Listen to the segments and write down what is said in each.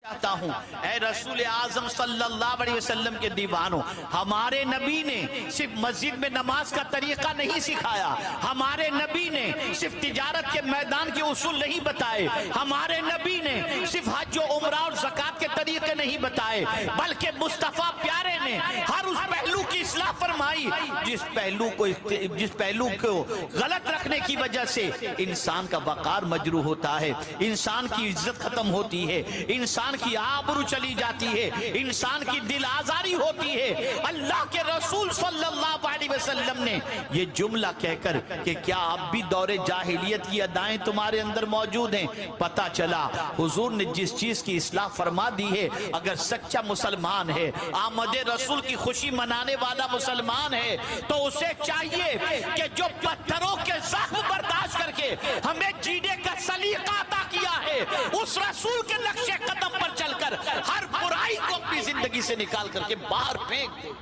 چاہتا ہوں اے رسول اعظم صلی اللہ علیہ وسلم کے دیوانوں، ہمارے نبی نے صرف مسجد میں نماز کا طریقہ نہیں سکھایا، ہمارے نبی نے صرف تجارت کے میدان کے اصول نہیں بتائے، ہمارے نبی نے صرف حج و عمرہ اور زکوٰۃ کے طریقے نہیں بتائے، بلکہ مصطفیٰ پیارے نے ہر اس پہلو کی اصلاح فرمائی جس پہلو کو غلط رکھنے کی وجہ سے انسان کا وقار مجروح ہوتا ہے، انسان کی عزت ختم ہوتی ہے، انسان کی آبرو چلی جاتی ہے، انسان کی دل آزاری ہوتی ہے۔ اللہ کے رسول صلی اللہ علیہ وسلم نے یہ جملہ کہہ کر کہ کیا اب بھی دور جاہلیت کی ادائیں تمہارے اندر موجود ہیں، پتہ چلا حضور نے جس چیز کی اصلاح فرما دی ہے، اگر سچا مسلمان ہے، آمد رسول کی خوشی منانے والا مسلمان ہے، تو اسے چاہیے کہ جو پتھروں کے زخم برداشت کر کے ہمیں جینے کا سلیقہ عطا کیا ہے، اس رسول کے نقش قدم پر چل کر ہر برائی کو اپنی زندگی سے نکال کر کے باہر پھینک دے۔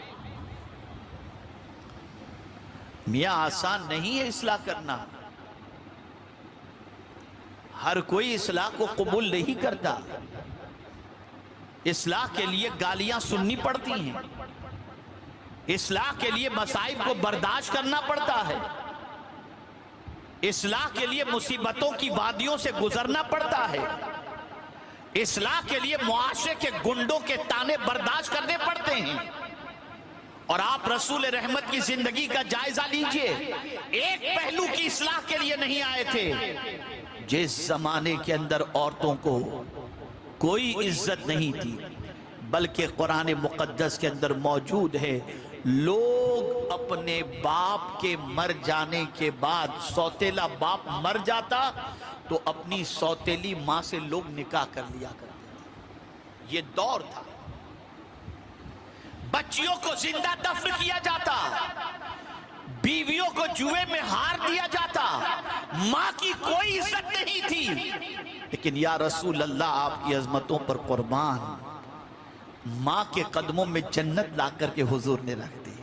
میاں آسان نہیں ہے اصلاح کرنا، ہر کوئی اصلاح کو قبول نہیں کرتا، اصلاح کے لیے گالیاں سننی پڑتی ہیں، اصلاح کے لیے مصائب کو برداشت کرنا پڑتا ہے، اصلاح کے لیے مصیبتوں کی وادیوں سے گزرنا پڑتا ہے، اصلاح کے لیے معاشرے کے گنڈوں کے تانے برداشت کرنے پڑتے ہیں۔ اور آپ رسول رحمت کی زندگی کا جائزہ لیجئے، ایک پہلو کی اصلاح کے لیے نہیں آئے تھے۔ جس زمانے کے اندر عورتوں کو کوئی عزت نہیں تھی، بلکہ قرآن مقدس کے اندر موجود ہے، لوگ اپنے باپ کے مر جانے کے بعد، سوتیلا باپ مر جاتا تو اپنی سوتیلی ماں سے لوگ نکاح کر لیا کرتے تھے۔ یہ دور تھا، بچیوں کو زندہ دفن کیا جاتا، بیویوں کو جوئے میں ہار دیا جاتا، ماں کی کوئی عزت نہیں تھی۔ لیکن یا رسول اللہ، آپ کی عظمتوں پر قربان، ماں کے قدموں میں جنت لا کر کے حضور نے رکھ دی۔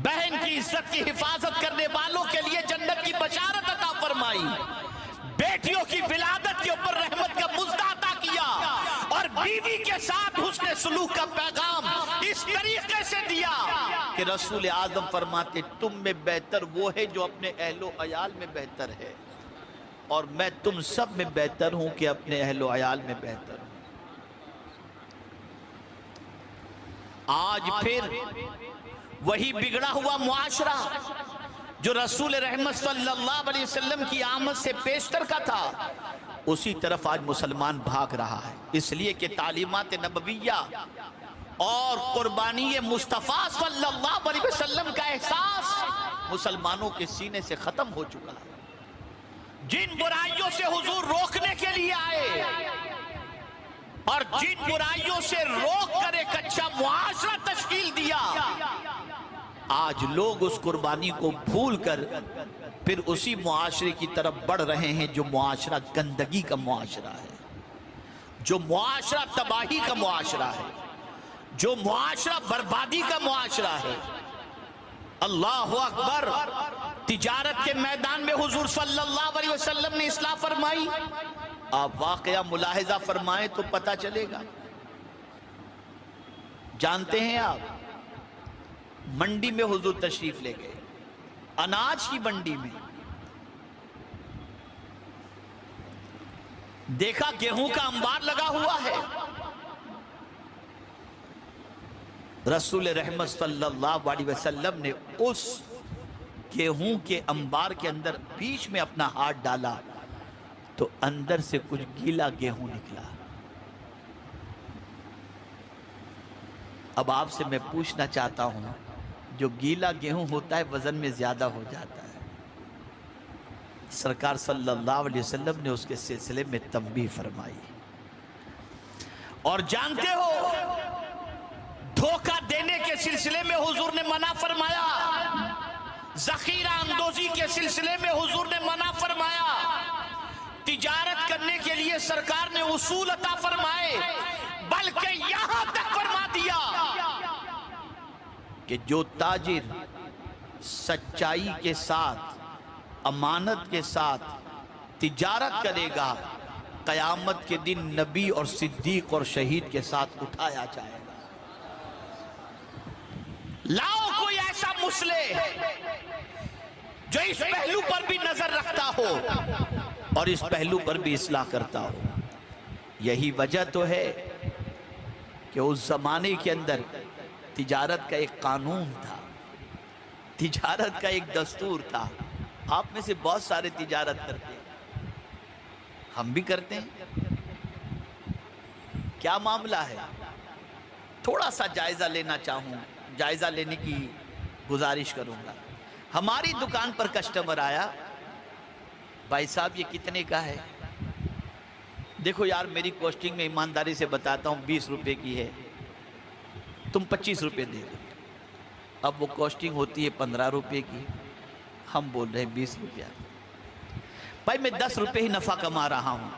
بہن کی عزت کی حفاظت کرنے والوں کے لیے جنت کی بشارت عطا فرمائی، بیٹیوں کی ولادت کے اوپر رحمت کا مژدہ عطا کیا، اور بیوی کے ساتھ حسن سلوک کا پیغام اس طریقے سے دیا کہ رسول اعظم فرماتے تم میں بہتر وہ ہے جو اپنے اہل و عیال میں بہتر ہے، اور میں تم سب میں بہتر ہوں کہ اپنے اہل و عیال میں بہتر ہوں۔ آج پھر وہی بگڑا ہوا معاشرہ جو رسول رحمت صلی اللہ علیہ وسلم کی آمد سے پیشتر کا تھا، اسی طرف آج مسلمان بھاگ رہا ہے، اس لیے کہ تعلیمات نبویہ اور قربانی مصطفیٰ صلی اللہ علیہ وسلم کا احساس مسلمانوں کے سینے سے ختم ہو چکا ہے۔ جن برائیوں سے حضور روکنے کے لیے آئے اور جن برائیوں سے روک کر ایک اچھا معاشرہ تشکیل دیا، آج لوگ اس قربانی کو بھول کر پھر اسی معاشرے کی طرف بڑھ رہے ہیں جو معاشرہ گندگی کا معاشرہ ہے، جو معاشرہ تباہی کا معاشرہ ہے، جو معاشرہ بربادی کا معاشرہ ہے۔ اللہ اکبر! تجارت کے میدان میں حضور صلی اللہ علیہ وسلم نے اصلاح فرمائی، آپ واقعہ ملاحظہ فرمائیں تو پتہ چلے گا۔ جانتے ہیں آپ، منڈی میں حضور تشریف لے گئے، اناج کی منڈی میں دیکھا گیہوں کا انبار لگا ہوا ہے، رسول رحمت صلی اللہ علیہ وسلم نے اس گیہوں کے انبار کے اندر بیچ میں اپنا ہاتھ ڈالا تو اندر سے کچھ گیلا گیہوں نکلا۔ اب آپ سے میں پوچھنا چاہتا ہوں، جو گیلا گیہوں ہوتا ہے وزن میں زیادہ ہو جاتا ہے، سرکار صلی اللہ علیہ وسلم نے اس کے سلسلے میں تنبیہ فرمائی۔ اور جانتے ہو، دھوکہ دینے کے سلسلے میں حضور نے منع فرمایا، ذخیرہ اندوزی کے سلسلے میں حضور نے منع فرمایا، تجارت کرنے کے لیے سرکار نے اصول عطا فرمائے، بلکہ یہاں تک فرما دیا کہ جو تاجر سچائی کے ساتھ، امانت کے ساتھ تجارت کرے گا، قیامت کے دن نبی اور صدیق اور شہید کے ساتھ اٹھایا جائے گا۔ لاؤ کوئی ایسا مصلح جو اس پہلو پر بھی نظر رکھتا ہو اور اس پہلو پر بھی اصلاح کرتا ہو۔ یہی وجہ تو ہے کہ اس زمانے کے اندر تجارت کا ایک قانون تھا، تجارت کا ایک دستور تھا۔ آپ میں سے بہت سارے تجارت کرتے ہیں، ہم بھی کرتے ہیں۔ کیا معاملہ ہے؟ تھوڑا سا جائزہ لینا چاہوں، جائزہ لینے کی گزارش کروں گا۔ ہماری دکان پر کسٹمر آیا، بھائی صاحب یہ کتنے کا ہے؟ دیکھو یار میری کوسٹنگ میں ایمانداری سے بتاتا ہوں 20 روپے کی ہے، تم 25 روپے دے دو۔ اب وہ کوسٹنگ ہوتی ہے 15 روپے کی، ہم بول رہے ہیں 20 روپیہ۔ بھائی میں 10 روپے ہی نفع کما رہا ہوں۔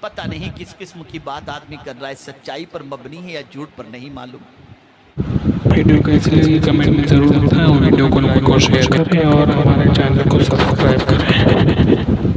پتہ نہیں کس قسم کی بات آدمی کر رہا ہے، سچائی پر مبنی ہے یا جھوٹ پر نہیں معلوم۔ ویڈیو کیسی لگی کمنٹ میں ضرور بتائیں، اور ویڈیو کو لائک اور شیئر کریں اور ہمارے چینل کو سبسکرائب کریں۔